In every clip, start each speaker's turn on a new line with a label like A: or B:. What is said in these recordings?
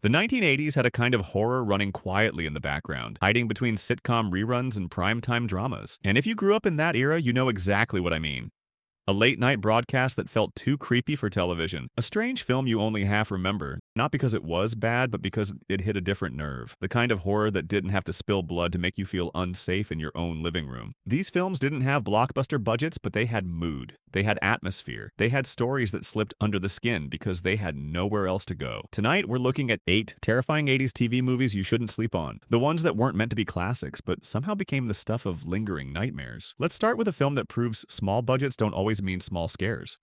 A: The 1980s had a kind of horror running quietly in the background, hiding between sitcom reruns and primetime dramas. And if you grew up in that era, you know exactly what I mean. A late-night broadcast that felt too creepy for television. A strange film you only half remember, not because it was bad, but because it hit a different nerve. The kind of horror that didn't have to spill blood to make you feel unsafe in your own living room. These films didn't have blockbuster budgets, but they had mood. They had atmosphere. They had stories that slipped under the skin because they had nowhere else to go. Tonight, we're looking at 8 terrifying 80s TV movies you shouldn't sleep on. The ones that weren't meant to be classics, but somehow became the stuff of lingering nightmares. Let's start with a film that proves small budgets don't always mean small scares.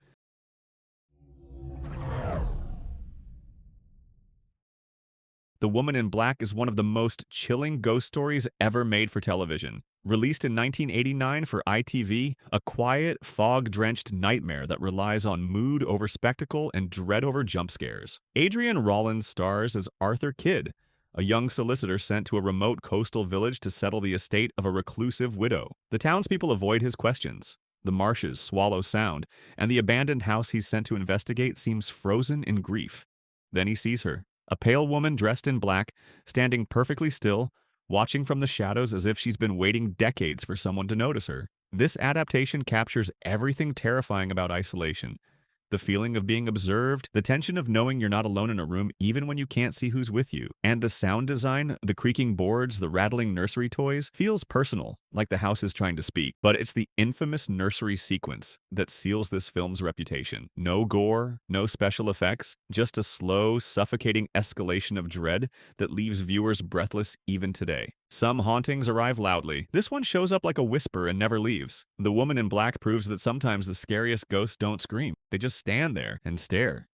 A: The Woman in Black is one of the most chilling ghost stories ever made for television. Released in 1989 for ITV, a quiet, fog-drenched nightmare that relies on mood over spectacle and dread over jump scares. Adrian Rollins stars as Arthur Kidd, a young solicitor sent to a remote coastal village to settle the estate of a reclusive widow. The townspeople avoid his questions. The marshes swallow sound, and the abandoned house he's sent to investigate seems frozen in grief. Then he sees her. A pale woman dressed in black, standing perfectly still, watching from the shadows as if she's been waiting decades for someone to notice her. This adaptation captures everything terrifying about isolation. The feeling of being observed, the tension of knowing you're not alone in a room even when you can't see who's with you. And the sound design, the creaking boards, the rattling nursery toys, feels personal, like the house is trying to speak. But it's the infamous nursery sequence that seals this film's reputation. No gore, no special effects, just a slow, suffocating escalation of dread that leaves viewers breathless even today. Some hauntings arrive loudly. This one shows up like a whisper and never leaves. The Woman in Black proves that sometimes the scariest ghosts don't scream. They just stand there and stare.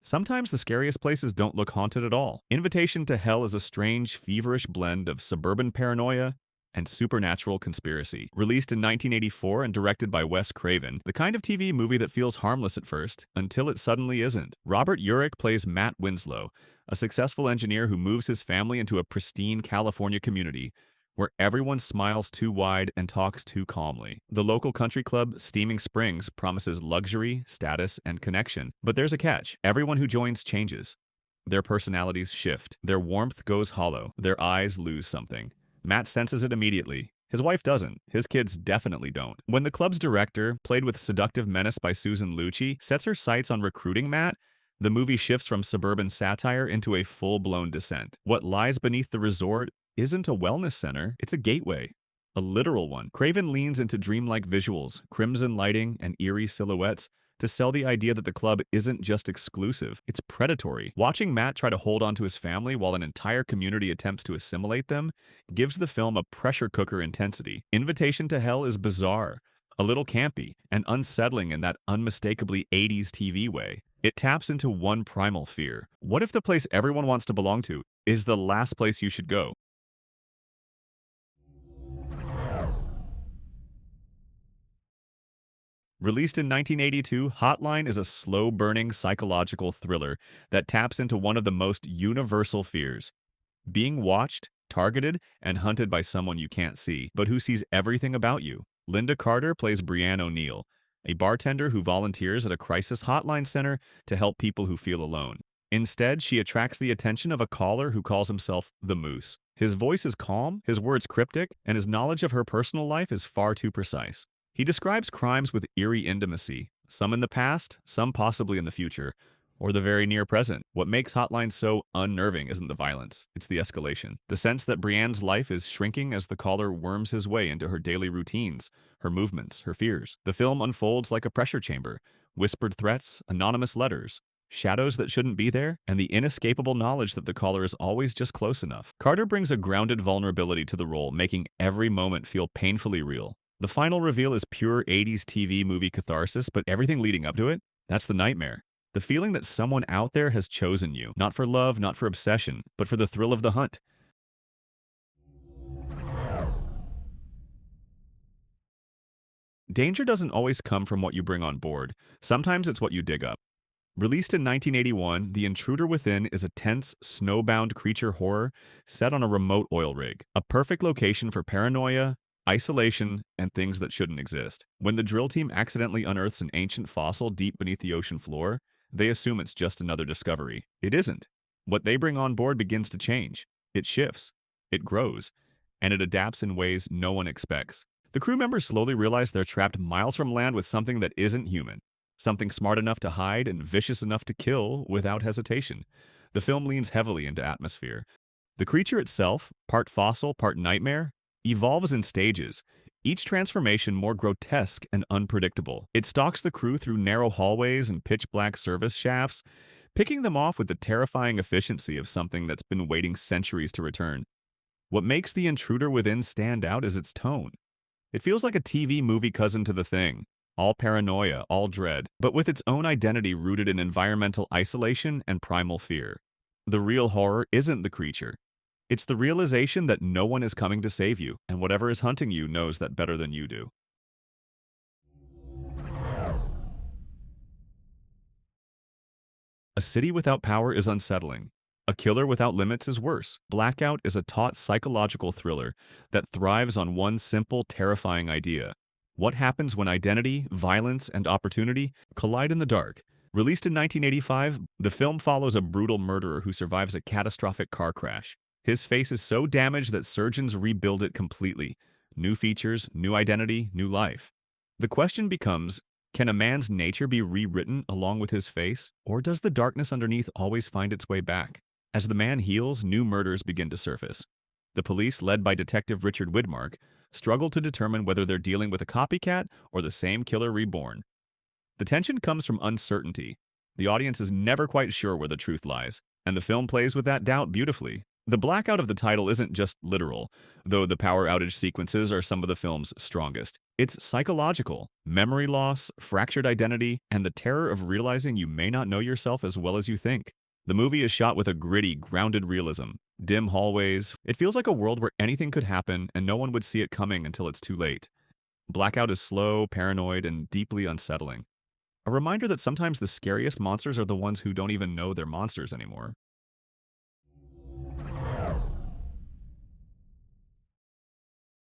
A: Sometimes the scariest places don't look haunted at all. Invitation to Hell is a strange, feverish blend of suburban paranoia and supernatural conspiracy. Released in 1984 and directed by Wes Craven, the kind of TV movie that feels harmless at first, until it suddenly isn't. Robert Urich plays Matt Winslow, a successful engineer who moves his family into a pristine California community where everyone smiles too wide and talks too calmly. The local country club, Steaming Springs, promises luxury, status, and connection. But there's a catch. Everyone who joins changes. Their personalities shift. Their warmth goes hollow. Their eyes lose something. Matt senses it immediately. His wife doesn't. His kids definitely don't. When the club's director, played with seductive menace by Susan Lucci, sets her sights on recruiting Matt, the movie shifts from suburban satire into a full-blown descent. What lies beneath the resort isn't a wellness center, it's a gateway. A literal one. Craven leans into dreamlike visuals, crimson lighting, and eerie silhouettes to sell the idea that the club isn't just exclusive, it's predatory. Watching Matt try to hold on to his family while an entire community attempts to assimilate them gives the film a pressure cooker intensity. Invitation to Hell is bizarre, a little campy, and unsettling in that unmistakably 80s TV way. It taps into one primal fear. What if the place everyone wants to belong to is the last place you should go? Released in 1982, Hotline is a slow-burning psychological thriller that taps into one of the most universal fears: being watched, targeted, and hunted by someone you can't see, but who sees everything about you. Linda Carter plays Brianne O'Neill, a bartender who volunteers at a crisis hotline center to help people who feel alone. Instead, she attracts the attention of a caller who calls himself the Moose. His voice is calm, his words cryptic, and his knowledge of her personal life is far too precise. He describes crimes with eerie intimacy, some in the past, some possibly in the future, or the very near present. What makes Hotline so unnerving isn't the violence, it's the escalation. The sense that Brienne's life is shrinking as the caller worms his way into her daily routines, her movements, her fears. The film unfolds like a pressure chamber: whispered threats, anonymous letters, shadows that shouldn't be there, and the inescapable knowledge that the caller is always just close enough. Carter brings a grounded vulnerability to the role, making every moment feel painfully real. The final reveal is pure 80s TV movie catharsis, but everything leading up to it, that's the nightmare. The feeling that someone out there has chosen you, not for love, not for obsession, but for the thrill of the hunt. Danger doesn't always come from what you bring on board. Sometimes it's what you dig up. Released in 1981, The Intruder Within is a tense, snowbound creature horror set on a remote oil rig, a perfect location for paranoia, isolation, and things that shouldn't exist. When the drill team accidentally unearths an ancient fossil deep beneath the ocean floor, they assume it's just another discovery. It isn't. What they bring on board begins to change. It shifts, it grows, and it adapts in ways no one expects. The crew members slowly realize they're trapped miles from land with something that isn't human, something smart enough to hide and vicious enough to kill without hesitation. The film leans heavily into atmosphere. The creature itself, part fossil, part nightmare, evolves in stages, each transformation more grotesque and unpredictable. It stalks the crew through narrow hallways and pitch-black service shafts, picking them off with the terrifying efficiency of something that's been waiting centuries to return. What makes The Intruder Within stand out is its tone. It feels like a TV movie cousin to The Thing, all paranoia, all dread, but with its own identity rooted in environmental isolation and primal fear. The real horror isn't the creature. It's the realization that no one is coming to save you, and whatever is hunting you knows that better than you do. A city without power is unsettling. A killer without limits is worse. Blackout is a taut psychological thriller that thrives on one simple, terrifying idea. What happens when identity, violence, and opportunity collide in the dark? Released in 1985, the film follows a brutal murderer who survives a catastrophic car crash. His face is so damaged that surgeons rebuild it completely. New features, new identity, new life. The question becomes, can a man's nature be rewritten along with his face, or does the darkness underneath always find its way back? As the man heals, new murders begin to surface. The police, led by Detective Richard Widmark, struggle to determine whether they're dealing with a copycat or the same killer reborn. The tension comes from uncertainty. The audience is never quite sure where the truth lies, and the film plays with that doubt beautifully. The blackout of the title isn't just literal, though the power outage sequences are some of the film's strongest. It's psychological, memory loss, fractured identity, and the terror of realizing you may not know yourself as well as you think. The movie is shot with a gritty, grounded realism. Dim hallways. It feels like a world where anything could happen and no one would see it coming until it's too late. Blackout is slow, paranoid, and deeply unsettling. A reminder that sometimes the scariest monsters are the ones who don't even know they're monsters anymore.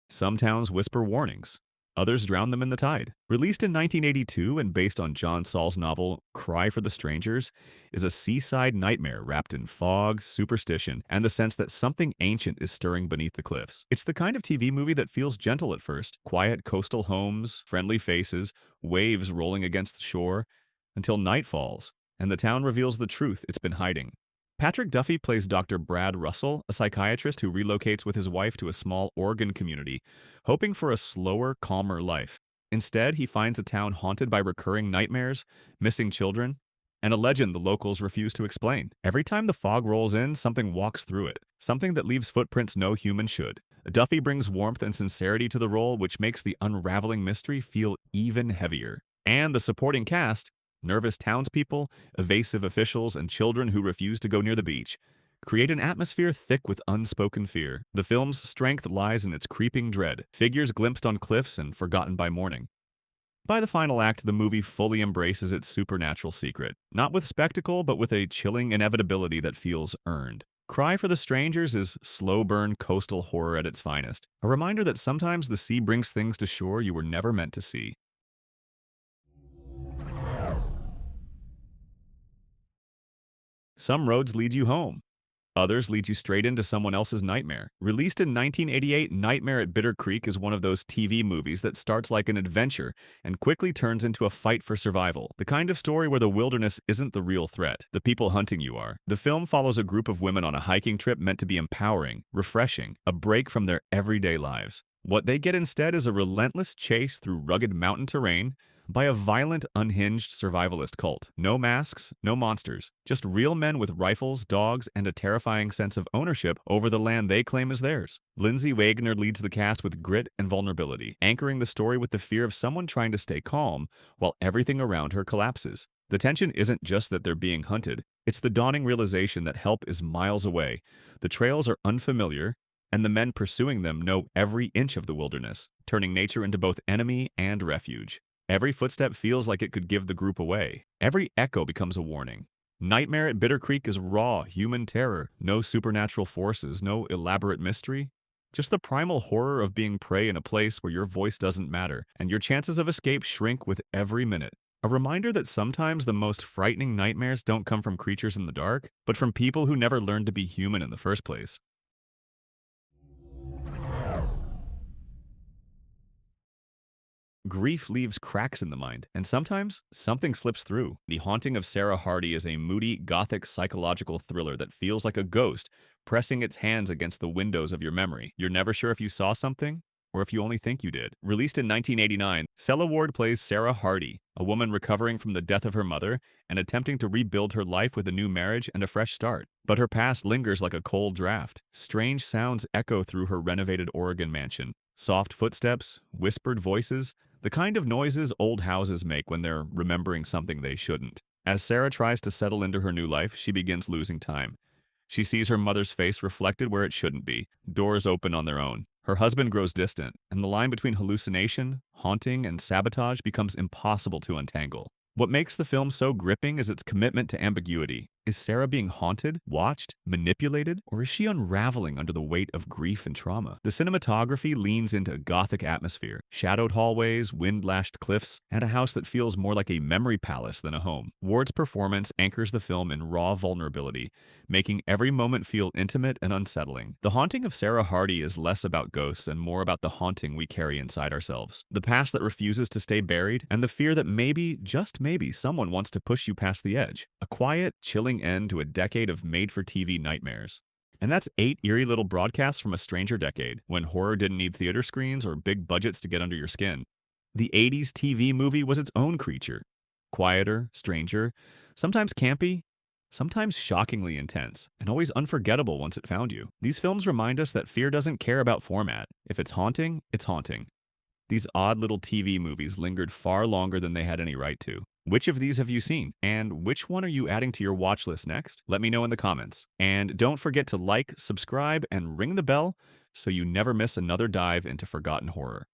A: Some towns whisper warnings. Others drown them in the tide. Released in 1982 and based on John Saul's novel Cry for the Strangers, is a seaside nightmare wrapped in fog, superstition, and the sense that something ancient is stirring beneath the cliffs. It's the kind of TV movie that feels gentle at first. Quiet coastal homes, friendly faces, waves rolling against the shore, until night falls, and the town reveals the truth it's been hiding. Patrick Duffy plays Dr. Brad Russell, a psychiatrist who relocates with his wife to a small Oregon community, hoping for a slower, calmer life. Instead, he finds a town haunted by recurring nightmares, missing children, and a legend the locals refuse to explain. Every time the fog rolls in, something walks through it, something that leaves footprints no human should. Duffy brings warmth and sincerity to the role, which makes the unraveling mystery feel even heavier. And the supporting cast, nervous townspeople, evasive officials, and children who refuse to go near the beach, create an atmosphere thick with unspoken fear. The film's strength lies in its creeping dread, figures glimpsed on cliffs and forgotten by morning. By the final act, the movie fully embraces its supernatural secret, not with spectacle, but with a chilling inevitability that feels earned. Cry for the Strangers is slow-burn coastal horror at its finest, a reminder that sometimes the sea brings things to shore you were never meant to see. Some roads lead you home. Others lead you straight into someone else's nightmare. Released in 1988, Nightmare at Bittercreek is one of those TV movies that starts like an adventure and quickly turns into a fight for survival. The kind of story where the wilderness isn't the real threat, the people hunting you are. The film follows a group of women on a hiking trip meant to be empowering, refreshing, a break from their everyday lives. What they get instead is a relentless chase through rugged mountain terrain by a violent, unhinged survivalist cult. No masks, no monsters, just real men with rifles, dogs, and a terrifying sense of ownership over the land they claim is theirs. Lindsay Wagner leads the cast with grit and vulnerability, anchoring the story with the fear of someone trying to stay calm while everything around her collapses. The tension isn't just that they're being hunted, it's the dawning realization that help is miles away. The trails are unfamiliar, and the men pursuing them know every inch of the wilderness, turning nature into both enemy and refuge. Every footstep feels like it could give the group away. Every echo becomes a warning. Nightmare at Bittercreek is raw, human terror. No supernatural forces, no elaborate mystery. Just the primal horror of being prey in a place where your voice doesn't matter, and your chances of escape shrink with every minute. A reminder that sometimes the most frightening nightmares don't come from creatures in the dark, but from people who never learned to be human in the first place. Grief leaves cracks in the mind, and sometimes something slips through. The Haunting of Sarah Hardy is a moody, gothic psychological thriller that feels like a ghost pressing its hands against the windows of your memory. You're never sure if you saw something or if you only think you did. Released in 1989, Sella Ward plays Sarah Hardy, a woman recovering from the death of her mother and attempting to rebuild her life with a new marriage and a fresh start. But her past lingers like a cold draft. Strange sounds echo through her renovated Oregon mansion. Soft footsteps, whispered voices, the kind of noises old houses make when they're remembering something they shouldn't. As Sarah tries to settle into her new life, she begins losing time. She sees her mother's face reflected where it shouldn't be. Doors open on their own. Her husband grows distant, and the line between hallucination, haunting, and sabotage becomes impossible to untangle. What makes the film so gripping is its commitment to ambiguity. Is Sarah being haunted, watched, manipulated, or is she unraveling under the weight of grief and trauma? The cinematography leans into a gothic atmosphere, shadowed hallways, wind-lashed cliffs, and a house that feels more like a memory palace than a home. Ward's performance anchors the film in raw vulnerability, making every moment feel intimate and unsettling. The Haunting of Sarah Hardy is less about ghosts and more about the haunting we carry inside ourselves. The past that refuses to stay buried, and the fear that maybe, just maybe, someone wants to push you past the edge. A quiet, chilling end to a decade of made-for-TV nightmares. And that's 8 eerie little broadcasts from a stranger decade, when horror didn't need theater screens or big budgets to get under your skin. The 80s TV movie was its own creature. Quieter, stranger, sometimes campy, sometimes shockingly intense, and always unforgettable once it found you. These films remind us that fear doesn't care about format. If it's haunting, it's haunting. These odd little TV movies lingered far longer than they had any right to. Which of these have you seen? And which one are you adding to your watch list next? Let me know in the comments. And don't forget to like, subscribe, and ring the bell so you never miss another dive into forgotten horror.